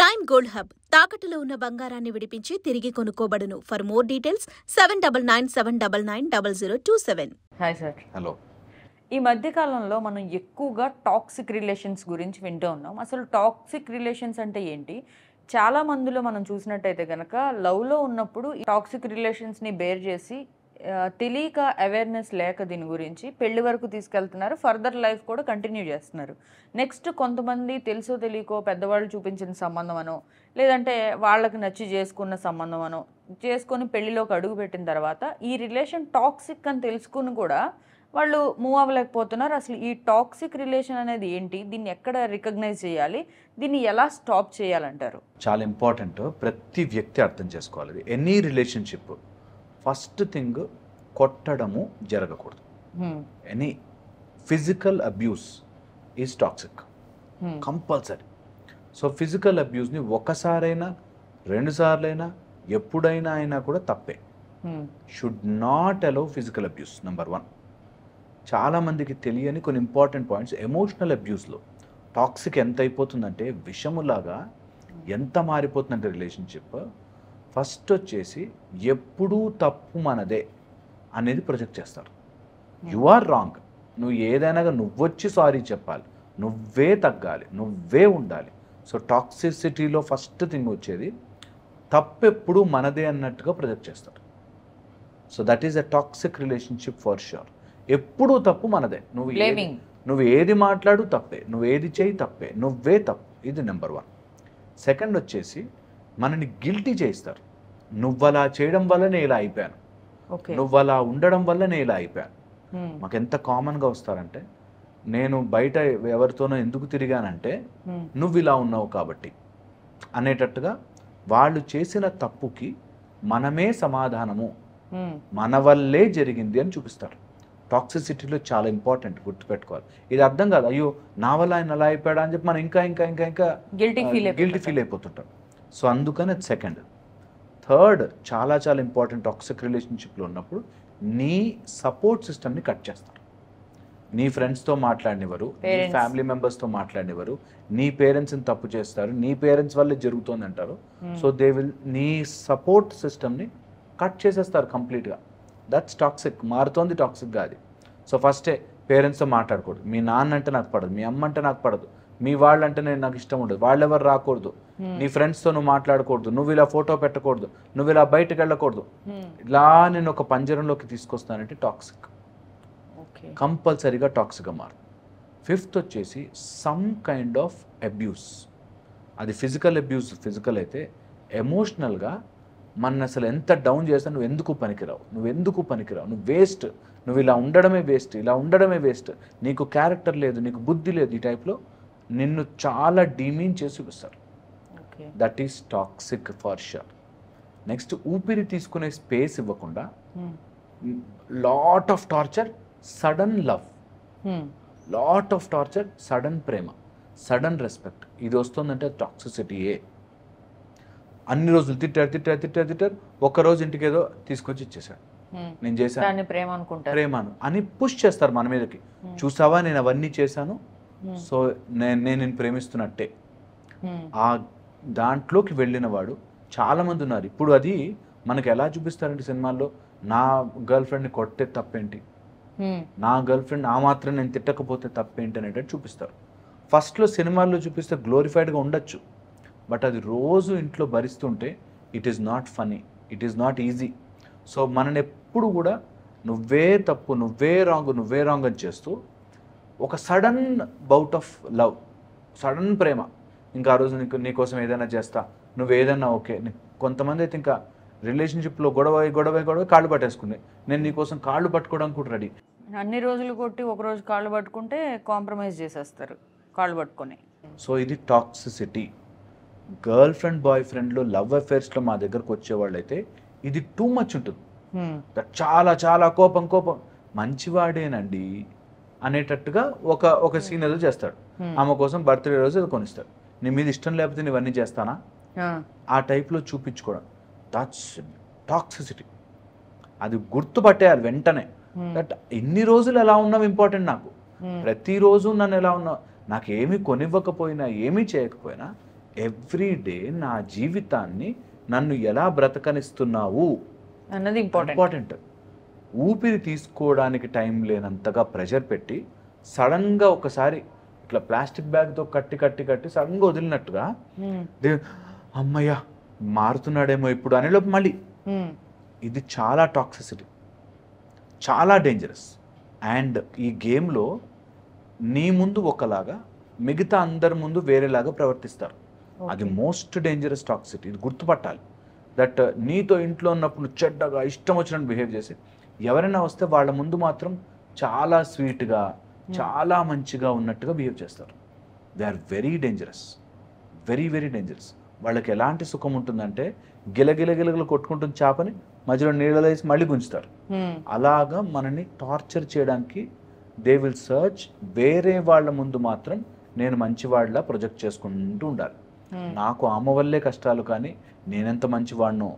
Prime gold hub తాకట్టులో ఉన్న బంగారాన్ని విడిపించి తిరిగి కొనుక్కోబడును. For more details 7997990027. Hi sir. Hello. ఈ మధ్య కాలంలో మనం ఎక్కువగా టాక్సిక్ రిలేషన్స్ గురించి వింటూ ఉన్నాం. అసలు టాక్సిక్ రిలేషన్స్ అంటే ఏంటి? చాలా మందిలో మనం చూసినట్టయితే కనుక లవ్లో ఉన్నప్పుడు టాక్సిక్ రిలేషన్స్ని బేర్ చేసి తెలియక అవేర్నెస్ లేక దీని గురించి పెళ్లి వరకు తీసుకెళ్తున్నారు. ఫర్దర్ లైఫ్ కూడా కంటిన్యూ చేస్తున్నారు. నెక్స్ట్ కొంతమంది తెలుసో తెలియకో పెద్దవాళ్ళు చూపించిన సంబంధం అనో లేదంటే వాళ్ళకి నచ్చి చేసుకున్న సంబంధం అనో చేసుకొని పెళ్లిలోకి అడుగు పెట్టిన తర్వాత ఈ రిలేషన్ టాక్సిక్ అని తెలుసుకుని కూడా వాళ్ళు మూవ్ అవ్వలేకపోతున్నారు. అసలు ఈ టాక్సిక్ రిలేషన్ అనేది ఏంటి? దీన్ని ఎక్కడ రికగ్నైజ్ చేయాలి? దీన్ని ఎలా స్టాప్ చేయాలంటారు? చాలా ఇంపార్టెంట్. ప్రతి వ్యక్తి అర్థం చేసుకోవాలి. ఎనీ రిలేషన్షిప్ ఫస్ట్ థింగ్ కొట్టడము జరగకూడదు. Any physical abuse is toxic compulsory. So physical అబ్యూస్ని ఒకసారైనా రెండుసార్లైనా ఎప్పుడైనా అయినా కూడా తప్పే. Should not allow physical abuse. Number 1. చాలామందికి తెలియని కొన్ని ఇంపార్టెంట్ పాయింట్స్. ఎమోషనల్ అబ్యూస్లో టాక్సిక్ ఎంత అయిపోతుందంటే విషములాగా ఎంత మారిపోతుందంటే రిలేషన్షిప్. ఫస్ట్ వచ్చేసి ఎప్పుడూ తప్పు మనదే అనేది ప్రొజెక్ట్ చేస్తారు. యు ఆర్ రాంగ్, నువ్వు ఏదైనా నువ్వొచ్చి సారీ చెప్పాలి, నువ్వే తగ్గాలి, నువ్వే ఉండాలి. సో టాక్సిసిటీలో ఫస్ట్ థింగ్ వచ్చేది తప్పు ఎప్పుడు మనదే అన్నట్టుగా ప్రొజెక్ట్ చేస్తారు. So that is a toxic relationship for sure. ఎప్పుడూ తప్పు మనదే. నువ్వు ఏది మాట్లాడు తప్పే, నువ్వు ఏది చేయి తప్పే, నువ్వే తప్పు. ఇది నెంబర్ 1. సెకండ్ వచ్చేసి మనని గిల్టీ చేయిస్తారు. నువ్వలా చేయడం వల్ల నేను ఇలా అయిపోయాను, నువ్వలా ఉండడం వల్ల నేను ఇలా అయిపోయాను. మాకు ఎంత కామన్గా వస్తారంటే నేను బయట ఎవరితోనో ఎందుకు తిరిగానంటే నువ్వు ఇలా ఉన్నావు కాబట్టి అనేటట్టుగా వాళ్ళు చేసిన తప్పుకి మనమే సమాధానము, మన వల్లే జరిగింది అని చూపిస్తారు. టాక్సిసిటీలో చాలా ఇంపార్టెంట్, గుర్తుపెట్టుకోవాలి. ఇది అర్థం కాదు, అయ్యో నా వల్ల ఆయన అలా అయిపోయాడా అని చెప్పి మనం ఇంకా ఇంకా ఇంకా ఇంకా గిల్టీ ఫీల్ అయిపోతుంటాం. సో అందుకని అది సెకండ్. థర్డ్ చాలా చాలా ఇంపార్టెంట్ టాక్సిక్ రిలేషన్షిప్లో ఉన్నప్పుడు నీ సపోర్ట్ సిస్టమ్ని కట్ చేస్తారు. నీ ఫ్రెండ్స్తో మాట్లాడినవారు, నీ ఫ్యామిలీ మెంబర్స్తో మాట్లాడినవారు, నీ పేరెంట్స్ని తప్పు చేస్తారు, నీ పేరెంట్స్ వల్లే జరుగుతుంది అంటారు. సో దే విల్ నీ సపోర్ట్ సిస్టమ్ని కట్ చేసేస్తారు కంప్లీట్గా. That's toxic. మారుతోంది టాక్సిక్ కాదు. సో ఫస్టే పేరెంట్స్తో మాట్లాడకూడదు. మీ నాన్న అంటే నాకు పడదు, మీ అమ్మ అంటే నాకు పడదు, మీ వాళ్ళంటే నాకు ఇష్టం ఉండదు, వాళ్ళెవరు రాకూడదు, నీ ఫ్రెండ్స్తో నువ్వు మాట్లాడకూడదు, నువ్వు ఇలా ఫోటో పెట్టకూడదు, నువ్వు ఇలా బయటకు వెళ్ళకూడదు. ఇలా నేను ఒక పంజరంలోకి తీసుకొస్తానంటే టాక్సిక్, కంపల్సరీగా టాక్సిక్గా మారుతుంది. ఫిఫ్త్ వచ్చేసి సమ్ కైండ్ ఆఫ్ అబ్యూస్. అది ఫిజికల్ అబ్యూస్ ఫిజికల్ అయితే ఎమోషనల్గా మన అసలు ఎంత డౌన్ చేస్తా, నువ్వు ఎందుకు పనికిరావు, నువ్వు వేస్ట్, నువ్వు ఇలా ఉండడమే వేస్ట్, నీకు క్యారెక్టర్ లేదు, నీకు బుద్ధి లేదు, ఈ టైప్లో నిన్ను చాలా డిమీన్ చేసి చూపిస్తారు. That is toxic for sure. Next ఊపిరి తీసుకునే స్పేస్ ఇవ్వకుండా lot of torture, sudden love, lot of torture, sudden Prema, sudden respect. ఇది వస్తుందంటే టాక్సిసిటీయే. అన్ని రోజులు తిట్టారు, ఒక్కరోజు ఇంటికి ఏదో తీసుకొచ్చి ఇచ్చేసాడు, నేను చేశాను ప్రేమను అని పుష్ చేస్తారు మన మీదకి. చూసావా నేను అవన్నీ చేశాను, సో నేను ప్రేమిస్తున్నట్టే. ఆ దాంట్లోకి వెళ్ళిన వాడు చాలామంది ఉన్నారు. ఇప్పుడు అది మనకి ఎలా చూపిస్తారంటే సినిమాల్లో, నా గర్ల్ ఫ్రెండ్ని కొట్టే తప్పేంటి, నా గర్ల్ ఫ్రెండ్ ఆ మాత్రం నేను తిట్టకపోతే తప్పేంటి అనేటట్టు చూపిస్తారు. ఫస్ట్లో సినిమాల్లో చూపిస్తే గ్లోరిఫైడ్గా ఉండొచ్చు, బట్ అది రోజు ఇంట్లో భరిస్తుంటే it is not funny, it is not easy. So మనని ఎప్పుడు కూడా నువ్వే తప్పు, నువ్వే రాంగ్ అని చేస్తూ ఒక sudden bout of love, sudden ప్రేమ, ఇంకా ఆ రోజు నీకోసం ఏదైనా చేస్తా, నువ్వు ఏదైనా ఓకే. కొంతమంది అయితే ఇంకా రిలేషన్షిప్లో గొడవ కాళ్ళు పట్టేసుకుంది, నేను నీకోసం కాళ్ళు పట్టుకోవడానికి కూడా రెడీ. అన్ని రోజులు కొట్టి ఒకరోజు కాళ్ళు పట్టుకుంటే కాంప్రమైజ్ చేసేస్తారు కాళ్ళు పట్టుకొని. సో ఇది టాక్సిసిటీ. గర్ల్ ఫ్రెండ్ బాయ్ ఫ్రెండ్లో లవ్ అఫేర్స్లో మా దగ్గరకు వచ్చేవాళ్ళు అయితే ఇది టూ మచ్ ఉంటుంది. చాలా చాలా కోపం, మంచివాడేనండి అనేటట్టుగా ఒక సీన్ ఏదో చేస్తాడు. ఆమె కోసం బర్త్డే రోజు ఏదో కొనిస్తాడు, నీ మీద ఇష్టం లేకపోతే ఇవన్నీ చేస్తానా, ఆ టైప్లో చూపించుకోవడం. That's toxicity. అది గుర్తుపట్టేయాలి వెంటనే. దట్ ఎన్ని రోజులు ఎలా ఉన్నావు ఇంపార్టెంట్ నాకు. ప్రతిరోజు నన్ను ఎలా ఉన్నావు, నాకు ఏమీ కొనివ్వకపోయినా ఏమీ చేయకపోయినా ఎవ్రీ డే నా జీవితాన్ని నన్ను ఎలా బ్రతకనిస్తున్నావు అన్నది ఇంపార్టెంట్. ఊపిరి తీసుకోవడానికి టైం లేనంతగా ప్రెషర్ పెట్టి సడన్గా ఒకసారి ఇట్లా ప్లాస్టిక్ బ్యాగ్తో కట్టి సడన్గా వదిలినట్టుగా అమ్మయ్య మారుతున్నాడేమో ఇప్పుడు అనేలోపు మళ్ళీ ఇది చాలా టాక్సిసిటీ, చాలా డేంజరస్. అండ్ ఈ గేమ్లో నీ ముందు ఒకలాగా మిగతా అందరి ముందు వేరేలాగా ప్రవర్తిస్తారు. అది మోస్ట్ డేంజరస్ టాక్సిటీ. ఇది గుర్తుపట్టాలి. దట్ నీతో ఇంట్లో ఉన్నప్పుడు చెడ్డగా ఇష్టం వచ్చినట్టు బిహేవ్ చేసి ఎవరైనా వస్తే వాళ్ళ ముందు మాత్రం చాలా స్వీట్గా చాలా మంచిగా ఉన్నట్టుగా బిహేవ్ చేస్తారు. They are very dangerous, very very dangerous. వాళ్ళకి ఎలాంటి సుఖం ఉంటుందంటే గిలగిలగిలగిల కొట్టుకుంటుంది చేపని మధ్యలో నీళ్ళలో వేసి మళ్ళీ గుంచుతారు. అలాగా మనని టార్చర్ చేయడానికి దే విల్ సర్చ్. వేరే వాళ్ళ ముందు మాత్రం నేను మంచివాడిలా ప్రొజెక్ట్ చేసుకుంటూ ఉండాలి. నాకు ఆమె వల్లే కష్టాలు కానీ నేనెంత మంచివాడినో,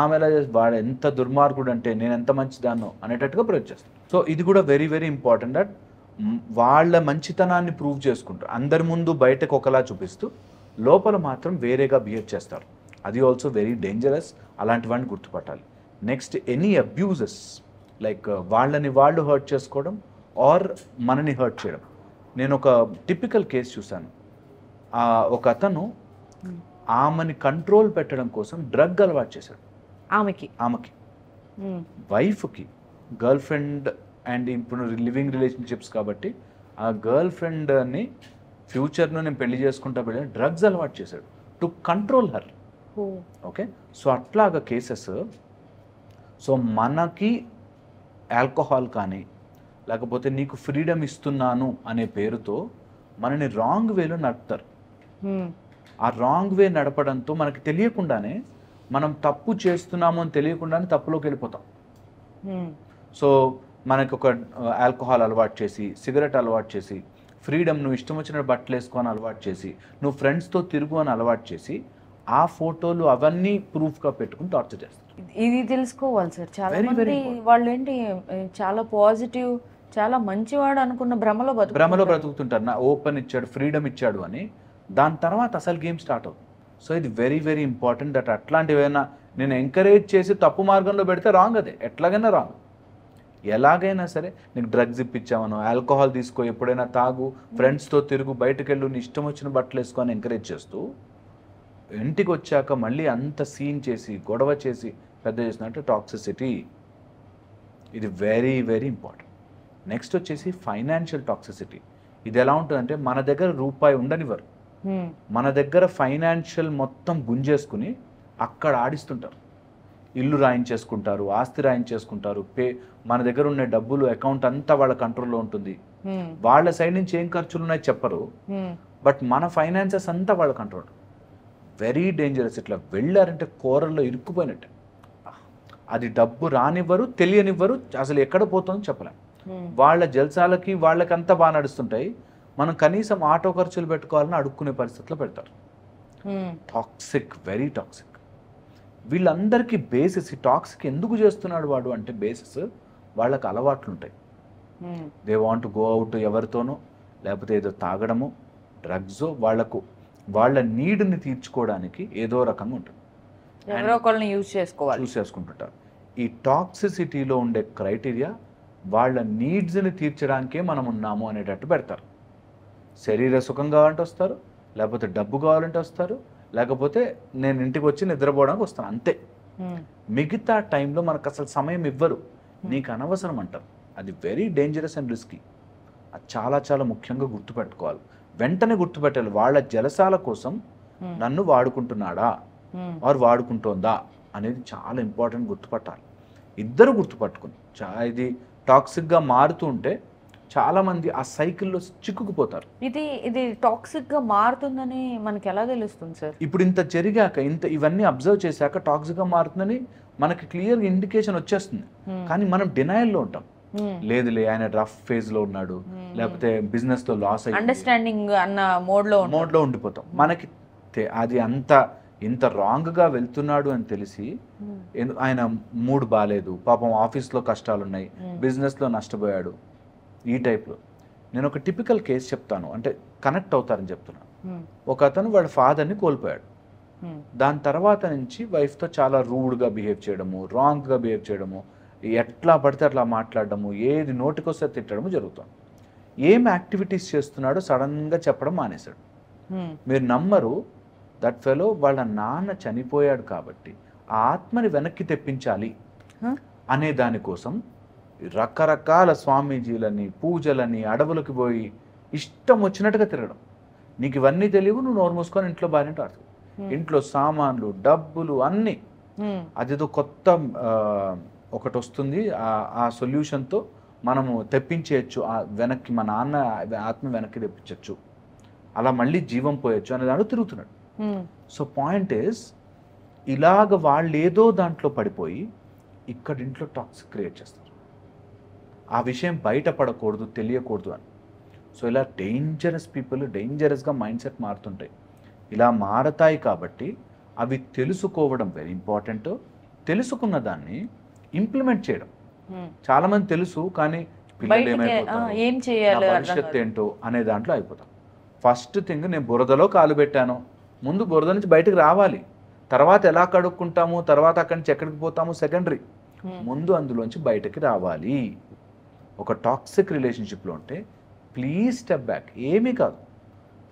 ఆమెలా వాడు ఎంత దుర్మార్గుడు అంటే నేను ఎంత మంచిదాన్నో అనేటట్టుగా ప్రొజెక్ట్ చేస్తాను. సో ఇది కూడా వెరీ వెరీ ఇంపార్టెంట్. దట్ వాళ్ళ మంచితనాన్ని ప్రూవ్ చేసుకుంటారు. అందరి ముందు బయటకు ఒకలా చూపిస్తూ లోపల మాత్రం వేరేగా బిహేవ్ చేస్తారు. అది ఆల్సో వెరీ డేంజరస్. అలాంటివన్నీ గుర్తుపట్టాలి. నెక్స్ట్ ఎనీ అబ్యూజెస్ లైక్ వాళ్ళని వాళ్ళు హర్ట్ చేసుకోవడం ఆర్ మనని హర్ట్ చేయడం. నేను ఒక టిపికల్ కేసు చూశాను. ఒక అతను ఆమెని కంట్రోల్ పెట్టడం కోసం డ్రగ్ అలవాటు చేశాడు. ఆమెకి వైఫ్కి గర్ల్ ఫ్రెండ్ అండ్ ఇప్పుడు లివింగ్ రిలేషన్షిప్స్ కాబట్టి ఆ గర్ల్ ఫ్రెండ్ని ఫ్యూచర్లో నేను పెళ్లి చేసుకుంటా వెళ్ళి డ్రగ్స్ అలవాటు చేశాడు to control her. Okay, so అట్లాగా కేసెస్. సో మనకి ఆల్కహాల్ కానీ లేకపోతే నీకు ఫ్రీడమ్ ఇస్తున్నాను అనే పేరుతో మనని రాంగ్ వేలో నడుపుతారు. ఆ రాంగ్ వే నడపడంతో మనకి తెలియకుండానే మనం తప్పు చేస్తున్నాము అని తెలియకుండానే తప్పులోకి వెళ్ళిపోతాం. సో మనకి ఒక ఆల్కహాల్ అలవాటు చేసి, సిగరెట్ అలవాటు చేసి, ఫ్రీడమ్ నువ్వు ఇష్టం వచ్చిన బట్టలు వేసుకొని అలవాటు చేసి, నువ్వు ఫ్రెండ్స్తో తిరుగు అని అలవాటు చేసి ఆ ఫోటోలు అవన్నీ ప్రూఫ్గా పెట్టుకుని టార్చర్ చేస్తారు. ఇది తెలుసుకోవాలి సార్. చాలా మంది వాళ్ళు ఏంటి చాలా పాజిటివ్, చాలా మంచివాడు అనుకున్న భ్రమలో బ్రతుకుతుంటారు. నా ఓపెన్ ఇచ్చాడు, ఫ్రీడమ్ ఇచ్చాడు అని. దాని తర్వాత అసలు గేమ్ స్టార్ట్ అవుతుంది. సో ఇది వెరీ వెరీ ఇంపార్టెంట్. దట్ అట్లాంటివైనా నేను ఎంకరేజ్ చేసి తప్పు మార్గంలో పెడితే రాంగ్. అదే ఎట్లాగైనా రాంగ్. ఎలాగైనా సరే నీకు డ్రగ్స్ ఇప్పించామను, ఆల్కహాల్ తీసుకో, ఎప్పుడైనా తాగు, ఫ్రెండ్స్తో తిరుగు, బయటకు వెళ్ళు, నీ ఇష్టం వచ్చిన బట్టలు వేసుకొని ఎంకరేజ్ చేస్తూ ఇంటికి వచ్చాక మళ్ళీ అంత సీన్ చేసి గొడవ చేసి పెద్ద చేసినట్టు టాక్సిసిటీ. ఇది వెరీ వెరీ ఇంపార్టెంట్. నెక్స్ట్ వచ్చేసి ఫైనాన్షియల్ టాక్సిసిటీ. ఇది ఎలా ఉంటుందంటే మన దగ్గర రూపాయి ఉండనివ్వరు. మన దగ్గర ఫైనాన్షియల్ మొత్తం గుంజేసుకుని అక్కడ ఆడిస్తుంటారు. ఇల్లు రాయించేసుకుంటారు, ఆస్తి రాయించేసుకుంటారు, మన దగ్గర ఉన్న డబ్బులు అకౌంట్ అంతా వాళ్ళ కంట్రోల్లో ఉంటుంది. వాళ్ళ సైడ్ నుంచి ఏం ఖర్చులు ఉన్నాయో చెప్పరు, బట్ మన ఫైనాన్సెస్ అంతా వాళ్ళ కంట్రోల్. Very dangerous. ఇట్లా వెళ్ళారంటే కూరల్లో ఇరుక్కుపోయినట్టే. అది డబ్బు రానివ్వరు, తెలియనివ్వరు, అసలు ఎక్కడ పోతుందో చెప్పలేం. వాళ్ళ జల్సాలకి వాళ్ళకంతా బాగా నడుస్తుంటాయి. మనం కనీసం ఆటో ఖర్చులు పెట్టుకోవాలని అడుక్కునే పరిస్థితిలో పెడతారు. Toxic, very toxic. వీళ్ళందరికీ బేసిస్, ఈ టాక్సిక్ ఎందుకు చేస్తున్నాడు వాడు అంటే బేసిస్ వాళ్ళకి అలవాట్లు ఉంటాయి. దే వాంట్ గో అవుట్ ఎవరితోనో, లేకపోతే ఏదో తాగడము, డ్రగ్స్, వాళ్ళ నీడ్ని తీర్చుకోవడానికి ఏదో రకంగా ఉంటుంది. యూజ్ చేసుకుంటుంటారు. ఈ టాక్సిసిటీలో ఉండే క్రైటీరియా వాళ్ళ నీడ్స్ని తీర్చడానికే మనం ఉన్నాము అనేటట్టు పెడతారు. శరీర సుఖం కావాలంటే వస్తారు, లేకపోతే డబ్బు కావాలంటే వస్తారు, లేకపోతే నేను ఇంటికి వచ్చి నిద్రపోవడానికి వస్తాను, అంతే. మిగతా టైంలో మనకు అసలు సమయం ఇవ్వరు. నీకు అనవసరం అంటారు. అది వెరీ డేంజరస్ అండ్ రిస్కీ. అది చాలా చాలా ముఖ్యంగా గుర్తుపెట్టుకోవాలి. వెంటనే గుర్తుపెట్టాలి. వాళ్ళ జలసాల కోసం నన్ను వాడుకుంటున్నాడా ఆర్ వాడుకుంటోందా అనేది చాలా ఇంపార్టెంట్. గుర్తుపట్టాలి. ఇద్దరు గుర్తుపట్టుకుని ఇది టాక్సిక్గా మారుతూ ఉంటే చాలామంది ఆ సైకిల్లో చిక్కుకుపోతారు. ఇది టాక్సిక్గా మారుతుందని మనకి ఎలా తెలుస్తుంది సార్? ఇప్పుడు ఇంత జరిగాక, ఇవన్నీ అబ్జర్వ్ చేశాక టాక్సిక్గా మారుతుందని మనకి క్లియర్ ఇండికేషన్ వచ్చేస్తుంది. కానీ మనం డినయల్లో ఉంటాం. లేదులే ఆయన రఫ్ ఫేజ్ లో ఉన్నాడు, లేకపోతే బిజినెస్ లో లాస్ అయ్యి అండర్స్టాండింగ్ అన్న మోడ్లో ఉండిపోతాం. మనకి అది ఇంత రాంగ్ గా వెళ్తున్నాడు అని తెలిసి ఆయన మూడ్ బాగాలేదు, పాపం ఆఫీస్లో కష్టాలు ఉన్నాయి, బిజినెస్లో నష్టపోయాడు, ఈ టైప్లో నేను ఒక టిపికల్ కేసు చెప్తాను, అంటే కనెక్ట్ అవుతారని చెప్తున్నాను. ఒక అతను వాళ్ళ ఫాదర్ని కోల్పోయాడు. దాని తర్వాత నుంచి వైఫ్తో చాలా రూడ్గా బిహేవ్ చేయడము, రాంగ్గా బిహేవ్ చేయడము, ఎట్లా పడితే అట్లా మాట్లాడడము, ఏది నోటికొస్తే తిట్టడము జరుగుతుంది. ఏం యాక్టివిటీస్ చేస్తున్నాడో సడన్గా చెప్పడం మానేశాడు. మీరు నమ్మరు, దట్ ఫెలో వాళ్ళ నాన్న చనిపోయాడు కాబట్టి ఆ ఆత్మని వెనక్కి తెప్పించాలి అనే దానికోసం రకరకాల స్వామీజీలని, పూజలని, అడవులకు పోయి ఇష్టం వచ్చినట్టుగా తిరగడం. నీకు ఇవన్నీ తెలియవు, నువ్వు నోరు మూసుకొని ఇంట్లో బాగానే ఆడుతుంది. ఇంట్లో సామాన్లు, డబ్బులు అన్నీ. అదేదో కొత్త ఒకటి వస్తుంది, ఆ సొల్యూషన్తో మనము తెప్పించేయచ్చు, వెనక్కి మన నాన్న ఆత్మ వెనక్కి తెప్పించవచ్చు, అలా మళ్ళీ జీవం పోయొచ్చు అనే దాంట్లో తిరుగుతున్నాడు. సో పాయింట్ ఈస్, ఇలాగ వాళ్ళు ఏదో దాంట్లో పడిపోయి ఇక్కడ ఇంట్లో టాక్సిక్ క్రియేట్ చేస్తారు. ఆ విషయం బయటపడకూడదు, తెలియకూడదు అని. సో ఇలా డేంజరస్ పీపుల్ డేంజరస్గా మైండ్ సెట్ మారుతుంటాయి. ఇలా మారతాయి కాబట్టి అవి తెలుసుకోవడం వెరీ ఇంపార్టెంట్. తెలుసుకున్న దాన్ని ఇంప్లిమెంట్ చేయడం. చాలా మంది తెలుసు కానీ పిల్లలు ఏమైపోతారు, ఏం చేయాలి, భవిష్యత్తు ఏంటో అనే దాంట్లో అయిపోతాం. ఫస్ట్ థింగ్, నేను బురదలో కాలు పెట్టాను, ముందు బురద నుంచి బయటకు రావాలి. తర్వాత ఎలా కడుక్కుంటాము, తర్వాత అక్కడి నుంచి ఎక్కడికి పోతాము సెకండరీ. ముందు అందులోంచి బయటకి రావాలి. ఒక టాక్సిక్ రిలేషన్షిప్లో ఉంటే ప్లీజ్ స్టెప్ బ్యాక్. ఏమీ కాదు,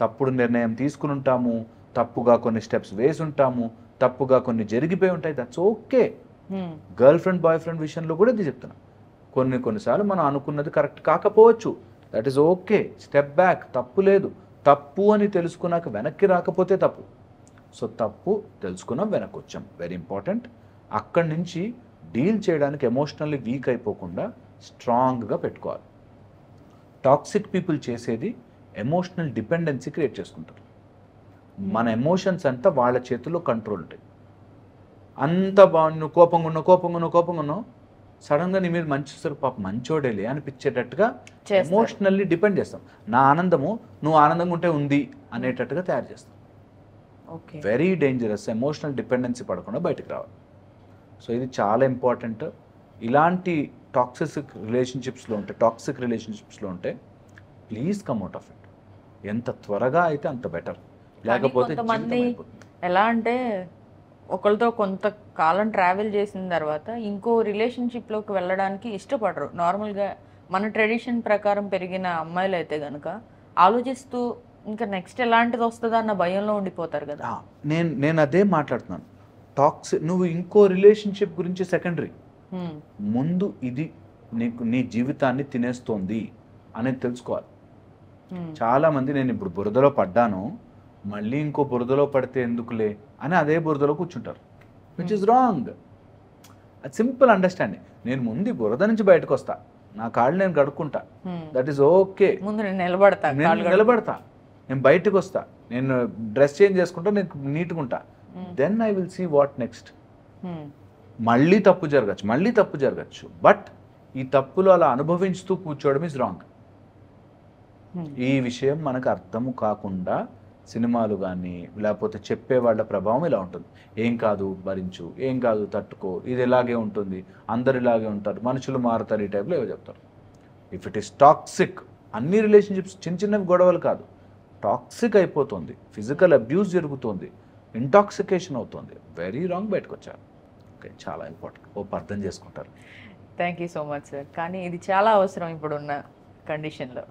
తప్పుడు నిర్ణయం తీసుకుని ఉంటాము, తప్పుగా కొన్ని స్టెప్స్ వేసి ఉంటాము, తప్పుగా కొన్ని జరిగిపోయి ఉంటాయి, that's okay. Girl friend boy friend విషయంలో కూడా ఇది చెప్తున్నా. కొన్నిసార్లు మనం అనుకున్నది కరెక్ట్ కాకపోవచ్చు, that is okay. Step back, తప్పు లేదు. తప్పు అని తెలుసుకున్నాక వెనక్కి రాకపోతే తప్పు. సో తప్పు తెలుసుకున్నాం, వెనక్కి వచ్చాం, వెరీ ఇంపార్టెంట్. అక్కడి నుంచి డీల్ చేయడానికి ఎమోషనల్లీ వీక్ అయిపోకుండా స్ట్రాంగ్గా పెట్టుకోవాలి. టాక్సిక్ పీపుల్ చేసేది ఎమోషనల్ డిపెండెన్సీ క్రియేట్ చేసుకుంటారు. మన ఎమోషన్స్ అంతా వాళ్ళ చేతుల్లో కంట్రోల్ ఉంటాయి. అంత నువ్వు కోపంగా ఉన్నావు, సడన్గా నీ మీద మంచి వస్తారు, పాప మంచోడేలే అనిపించేటట్టుగా ఎమోషనల్లీ డిపెండ్ చేస్తాం. నా ఆనందము నువ్వు ఆనందంగా ఉంటే ఉంది అనేటట్టుగా తయారు చేస్తాం. Very dangerous. ఎమోషనల్ డిపెండెన్సీ పడకుండా బయటకు రావాలి. సో ఇది చాలా ఇంపార్టెంట్. ఇలాంటి టాక్సిక్ రిలేషన్షిప్స్లో ఉంటే please come out of it. ఎంత త్వరగా అయితే అంత బెటర్. లేకపోతే ఎలా అంటే ఒకరితో కొంతకాలం ట్రావెల్ చేసిన తర్వాత ఇంకో రిలేషన్షిప్లోకి వెళ్ళడానికి ఇష్టపడరు. నార్మల్గా మన ట్రెడిషన్ ప్రకారం పెరిగిన అమ్మాయిలు అయితే కనుక ఆలోచిస్తూ ఇంకా నెక్స్ట్ ఎలాంటిది వస్తుందా అన్న భయంలో ఉండిపోతారు కదా. నేను అదే మాట్లాడుతున్నాను. నువ్వు ఇంకో రిలేషన్షిప్ గురించి సెకండరీ. ముందు ఇది నీ జీవితాన్ని తినేస్తోంది అనేది తెలుసుకోవాలి. చాలా మంది నేను ఇప్పుడు బురదలో పడ్డాను, మళ్ళీ ఇంకో బురదలో పడితే ఎందుకులే అని అదే బురదలో కూర్చుంటారు, విచ్ ఇస్ రాంగ్. అది సింపుల్ అండర్స్టాండింగ్. నేను ముందు బురద నుంచి బయటకు వస్తా, నా కాళ్ళు నేను కడుక్కుంటా, దట్ ఈస్ ఓకే. ముందు నేను నిలబడతా, నేను బయటకు వస్తా, నేను డ్రెస్ చేంజ్ చేసుకుంటా, నేను నీట్గా ఉంటా, then I will see what next. మళ్ళీ తప్పు జరగచ్చు, బట్ ఈ తప్పులు అలా అనుభవించుతూ కూర్చోవడం ఇస్ రాంగ్. ఈ విషయం మనకు అర్థము కాకుండా సినిమాలు కానీ లేకపోతే చెప్పేవాళ్ళ ప్రభావం ఇలా ఉంటుంది. ఏం కాదు భరించు, ఏం కాదు తట్టుకో, ఇది ఇలాగే ఉంటుంది, అందరు ఇలాగే ఉంటారు, మనుషులు మారుతారు, ఈ టైప్లో ఏవో చెప్తారు. ఇఫ్ ఇట్ ఈస్ టాక్సిక్, అన్ని రిలేషన్షిప్స్ చిన్న చిన్నవి గొడవలు కాదు, టాక్సిక్ అయిపోతుంది, ఫిజికల్ అబ్యూస్ జరుగుతుంది, ఇంటాక్సికేషన్ అవుతుంది, వెరీ రాంగ్. బయటకు వచ్చారు. ఓకే, చాలా ఇంపార్టెంట్. అర్థం చేసుకుంటారు. Thank you so much sir. కానీ ఇది చాలా అవసరం ఇప్పుడున్న కండిషన్లో.